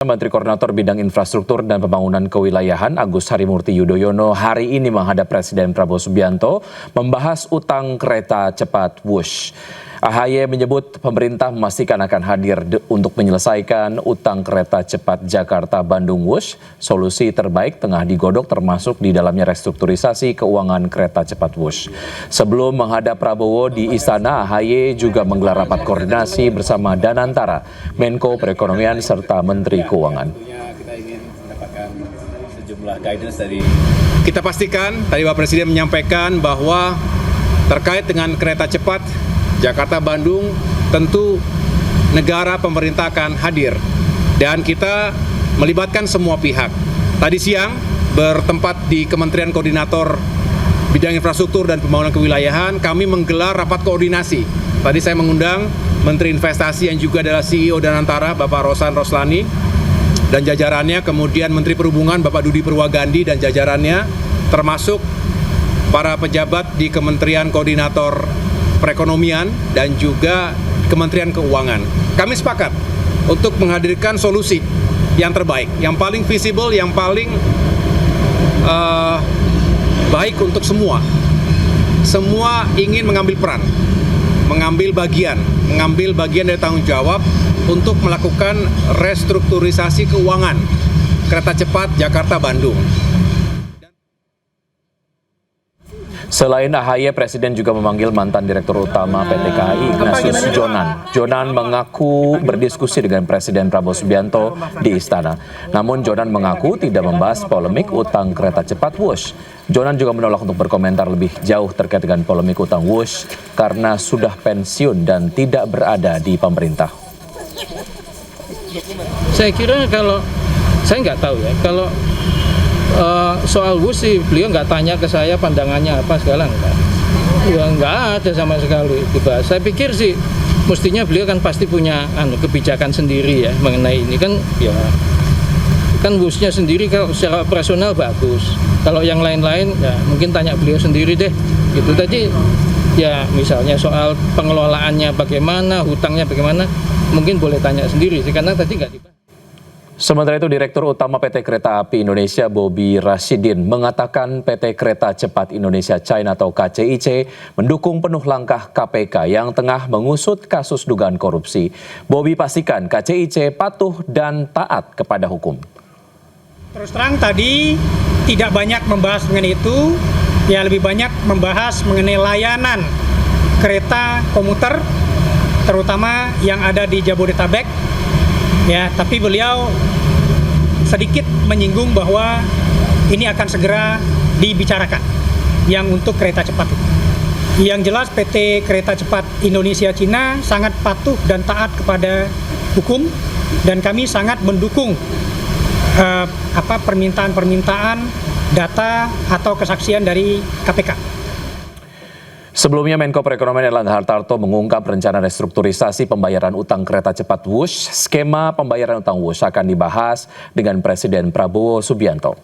Menteri Koordinator Bidang Infrastruktur dan Pembangunan Kewilayahan Agus Harimurti Yudhoyono hari ini menghadap Presiden Prabowo Subianto membahas utang kereta cepat Wush. AHY menyebut pemerintah memastikan akan hadir untuk menyelesaikan utang kereta cepat Jakarta-Bandung Wush. Solusi terbaik tengah digodok termasuk di dalamnya restrukturisasi keuangan kereta cepat Wush. Sebelum menghadap Prabowo di Istana, AHY juga menggelar rapat koordinasi bersama Danantara, Menko Perekonomian serta Menteri Keuangan. Kita ingin mendapatkan sejumlah guidance dari. Kita pastikan tadi Pak Presiden menyampaikan bahwa terkait dengan kereta cepat Jakarta-Bandung tentu negara pemerintah akan hadir dan kita melibatkan semua pihak. Tadi siang bertempat di Kementerian Koordinator Bidang Infrastruktur dan Pembangunan Kewilayahan kami menggelar rapat koordinasi. Tadi saya mengundang Menteri Investasi yang juga adalah CEO Danantara Bapak Rosan Roslani dan jajarannya, kemudian Menteri Perhubungan Bapak Dudi Purwagandi dan jajarannya, termasuk para pejabat di Kementerian Koordinator Perekonomian dan juga Kementerian Keuangan. Kami sepakat untuk menghadirkan solusi yang terbaik, yang paling visible, yang paling baik untuk semua. Semua ingin mengambil peran, mengambil bagian dari tanggung jawab untuk melakukan restrukturisasi keuangan kereta cepat Jakarta-Bandung. Selain AHY, Presiden juga memanggil mantan Direktur Utama PT KAI Ignatius Jonan. Jonan mengaku berdiskusi dengan Presiden Prabowo Subianto di Istana. Namun Jonan mengaku tidak membahas polemik utang kereta cepat Wush. Jonan juga menolak untuk berkomentar lebih jauh terkait dengan polemik utang Wush karena sudah pensiun dan tidak berada di pemerintah. Saya kira saya nggak tahu ya, kalau soal Wush sih beliau nggak tanya ke saya pandangannya apa segala nggak ada sama sekali dibahas. Saya pikir sih mestinya beliau kan pasti punya kebijakan sendiri ya mengenai ini kan Wush-nya sendiri kalau secara operasional bagus. Kalau yang lain-lain ya mungkin tanya beliau sendiri deh. Gitu tadi ya misalnya soal pengelolaannya bagaimana, hutangnya bagaimana, mungkin boleh tanya sendiri sih karena tadi nggak dibahas. Sementara itu, Direktur Utama PT Kereta Api Indonesia Bobi Rashidin mengatakan PT Kereta Cepat Indonesia China atau KCIC mendukung penuh langkah KPK yang tengah mengusut kasus dugaan korupsi. Bobi pastikan KCIC patuh dan taat kepada hukum. Terus terang tadi tidak banyak membahas mengenai itu, ya lebih banyak membahas mengenai layanan kereta komuter, terutama yang ada di Jabodetabek. Ya, tapi beliau sedikit menyinggung bahwa ini akan segera dibicarakan yang untuk kereta cepat itu. Yang jelas PT Kereta Cepat Indonesia Cina sangat patuh dan taat kepada hukum dan kami sangat mendukung permintaan-permintaan data atau kesaksian dari KPK. Sebelumnya, Menko Perekonomian Erlangga Hartarto mengungkap rencana restrukturisasi pembayaran utang kereta cepat Wush. Skema pembayaran utang Wush akan dibahas dengan Presiden Prabowo Subianto.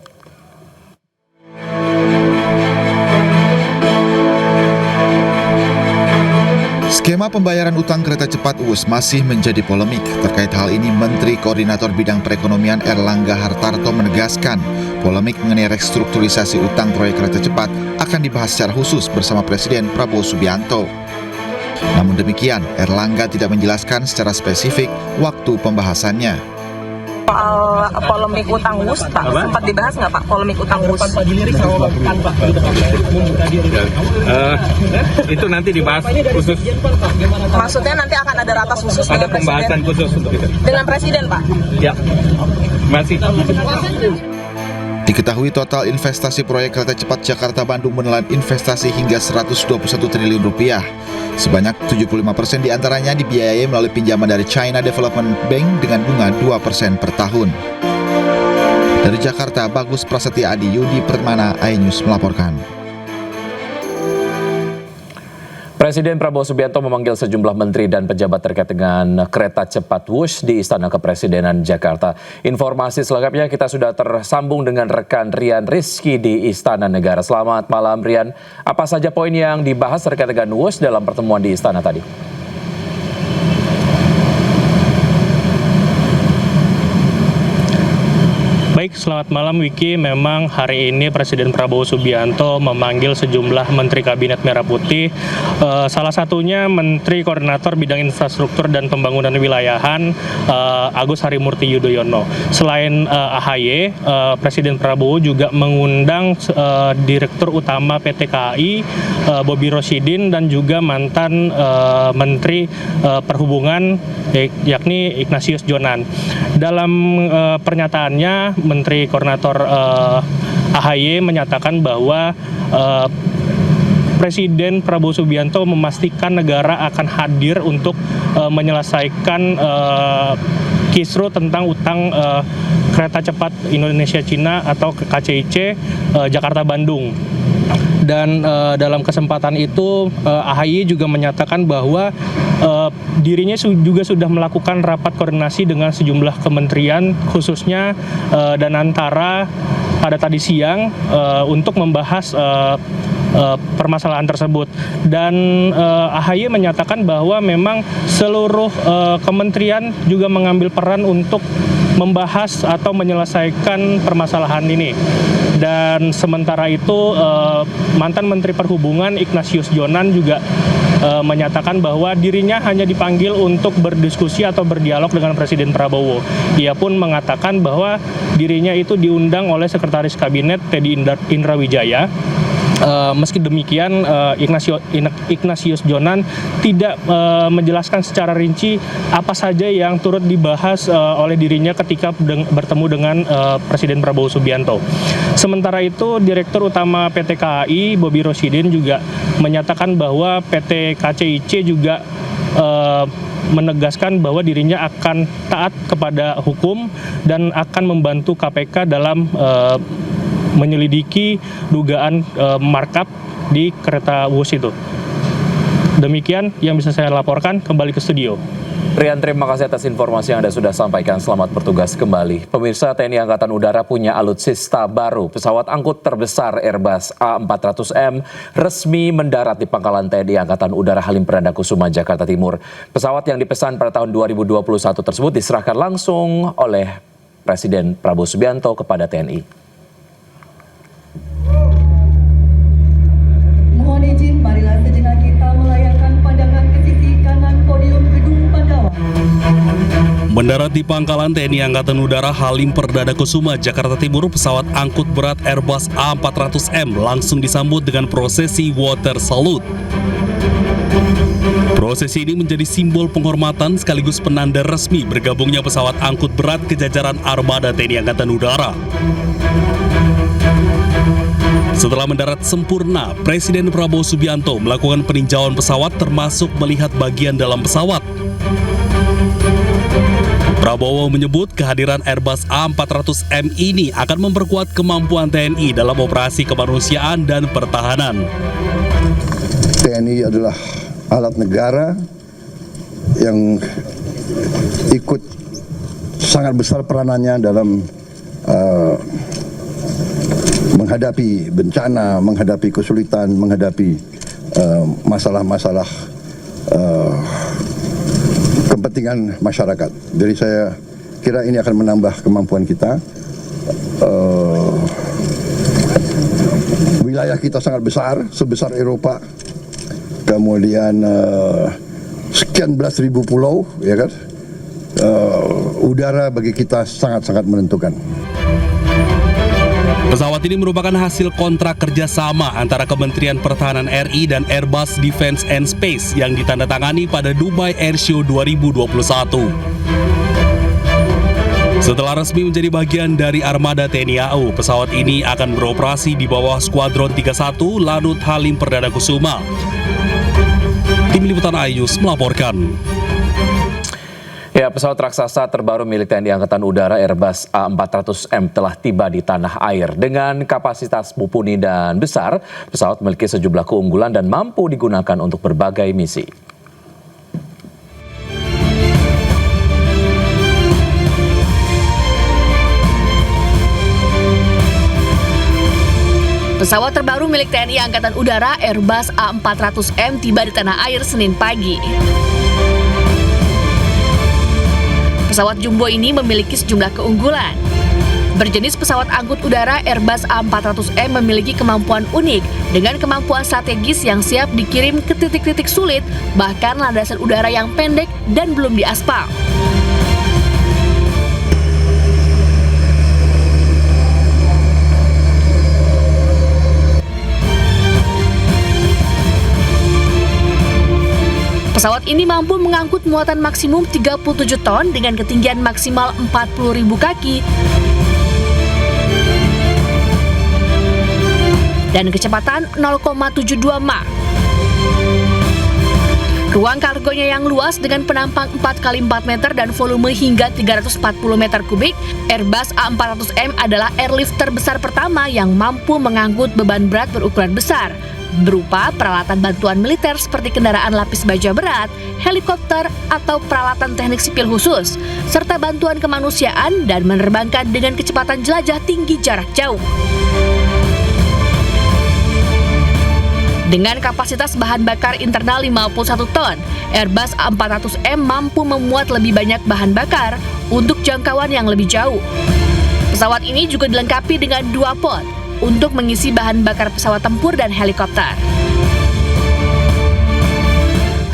Skema pembayaran utang kereta cepat Wush masih menjadi polemik. Terkait hal ini, Menteri Koordinator Bidang Perekonomian Erlangga Hartarto menegaskan polemik mengenai restrukturisasi utang proyek kereta cepat akan dibahas secara khusus bersama Presiden Prabowo Subianto. Namun demikian, Erlangga tidak menjelaskan secara spesifik waktu pembahasannya. Soal polemik utang Wush, Pak, sempat dibahas nggak Pak, polemik utang Wush? Itu nanti dibahas khusus. Maksudnya nanti akan ada ratas khusus Ada dengan pembahasan Presiden? khusus untuk itu. Dengan Presiden, Pak? Ya, masih. Diketahui total investasi proyek kereta cepat Jakarta-Bandung menelan investasi hingga 121 triliun rupiah. Sebanyak 75% diantaranya dibiayai melalui pinjaman dari China Development Bank dengan bunga 2% per tahun. Dari Jakarta, Bagus Prasetya Adi, Yudi Permana, iNews melaporkan. Presiden Prabowo Subianto memanggil sejumlah menteri dan pejabat terkait dengan kereta cepat Wush di Istana Kepresidenan Jakarta. Informasi selengkapnya kita sudah tersambung dengan rekan Rian Rizky di Istana Negara. Selamat malam Rian, apa saja poin yang dibahas terkait dengan Wush dalam pertemuan di Istana tadi? Baik, selamat malam Wiki. Memang hari ini Presiden Prabowo Subianto memanggil sejumlah Menteri Kabinet Merah Putih. Salah satunya Menteri Koordinator Bidang Infrastruktur dan Pembangunan Wilayahan Agus Harimurti Yudhoyono. Selain AHY, Presiden Prabowo juga mengundang Direktur Utama PT KAI Bobi Rosyidin dan juga mantan Menteri Perhubungan yakni Ignatius Jonan. Dalam pernyataannya Menteri Koordinator AHY menyatakan bahwa Presiden Prabowo Subianto memastikan negara akan hadir untuk menyelesaikan kisru tentang utang kereta cepat Indonesia-Cina atau KCIC Jakarta-Bandung. Dan dalam kesempatan itu AHY juga menyatakan bahwa dirinya juga sudah melakukan rapat koordinasi dengan sejumlah kementerian khususnya Danantara pada tadi siang untuk membahas permasalahan tersebut. Dan AHY menyatakan bahwa memang seluruh kementerian juga mengambil peran untuk membahas atau menyelesaikan permasalahan ini. Dan sementara itu mantan Menteri Perhubungan Ignatius Jonan juga menyatakan bahwa dirinya hanya dipanggil untuk berdiskusi atau berdialog dengan Presiden Prabowo. Ia pun mengatakan bahwa dirinya itu diundang oleh Sekretaris Kabinet Teddy Indrawijaya. Meski demikian, Ignatius Jonan tidak menjelaskan secara rinci apa saja yang turut dibahas oleh dirinya ketika bertemu dengan Presiden Prabowo Subianto. Sementara itu, Direktur Utama PT KAI Bobi Rosyidin juga menyatakan bahwa PT KCIC juga menegaskan bahwa dirinya akan taat kepada hukum dan akan membantu KPK dalam menyelidiki dugaan markup di kereta Wush itu. Demikian yang bisa saya laporkan, kembali ke studio. Rian, terima kasih atas informasi yang Anda sudah sampaikan. Selamat bertugas kembali. Pemirsa, TNI Angkatan Udara punya alutsista baru. Pesawat angkut terbesar Airbus A400M resmi mendarat di pangkalan TNI Angkatan Udara Halim Perdana Kusuma, Jakarta Timur. Pesawat yang dipesan pada tahun 2021 tersebut diserahkan langsung oleh Presiden Prabowo Subianto kepada TNI. Mohon izin, marilah sejenak kita melayangkan pandangan ke sisi kanan podium gedung Pandawa. Mendarat di pangkalan TNI Angkatan Udara Halim Perdana Kusuma, Jakarta Timur, pesawat angkut berat Airbus A400M langsung disambut dengan prosesi water salute. Prosesi ini menjadi simbol penghormatan sekaligus penanda resmi bergabungnya pesawat angkut berat ke jajaran armada TNI Angkatan Udara. Setelah mendarat sempurna, Presiden Prabowo Subianto melakukan peninjauan pesawat termasuk melihat bagian dalam pesawat. Prabowo menyebut kehadiran Airbus A400M ini akan memperkuat kemampuan TNI dalam operasi kemanusiaan dan pertahanan. TNI adalah alat negara yang ikut sangat besar peranannya dalam menghadapi bencana, menghadapi kesulitan, menghadapi masalah-masalah kepentingan masyarakat. Jadi saya kira ini akan menambah kemampuan kita. Wilayah kita sangat besar, sebesar Eropa. Kemudian sekian belas ribu pulau, ya kan? Udara bagi kita sangat-sangat menentukan. Pesawat ini merupakan hasil kontrak kerjasama antara Kementerian Pertahanan RI dan Airbus Defence and Space yang ditandatangani pada Dubai Airshow 2021. Setelah resmi menjadi bagian dari armada TNI AU, pesawat ini akan beroperasi di bawah Skuadron 31 Lanut Halim Perdana Kusuma. Tim Liputan iNews melaporkan. Ya, pesawat raksasa terbaru milik TNI Angkatan Udara Airbus A400M telah tiba di tanah air. Dengan kapasitas mumpuni dan besar, pesawat memiliki sejumlah keunggulan dan mampu digunakan untuk berbagai misi. Pesawat terbaru milik TNI Angkatan Udara Airbus A400M tiba di tanah air Senin pagi. Pesawat jumbo ini memiliki sejumlah keunggulan. Berjenis pesawat angkut udara Airbus A400M memiliki kemampuan unik dengan kemampuan strategis yang siap dikirim ke titik-titik sulit, bahkan landasan udara yang pendek dan belum diaspal. Pesawat ini mampu mengangkut muatan maksimum 37 ton dengan ketinggian maksimal 40.000 kaki dan kecepatan 0,72 Mach. Ruang kargonya yang luas dengan penampang 4x4 meter dan volume hingga 340 meter kubik, Airbus A400M adalah airlift terbesar pertama yang mampu mengangkut beban berat berukuran besar, berupa peralatan bantuan militer seperti kendaraan lapis baja berat, helikopter, atau peralatan teknik sipil khusus, serta bantuan kemanusiaan dan menerbangkan dengan kecepatan jelajah tinggi jarak jauh. Dengan kapasitas bahan bakar internal 51 ton, Airbus A400M mampu memuat lebih banyak bahan bakar untuk jangkauan yang lebih jauh. Pesawat ini juga dilengkapi dengan 2 pod untuk mengisi bahan bakar pesawat tempur dan helikopter.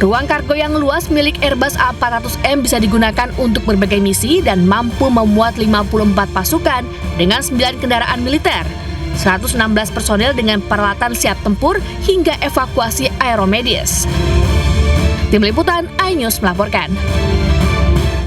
Ruang kargo yang luas milik Airbus A400M bisa digunakan untuk berbagai misi dan mampu memuat 54 pasukan dengan 9 kendaraan militer, 116 personel dengan peralatan siap tempur hingga evakuasi aeromedis. Tim Liputan iNews melaporkan.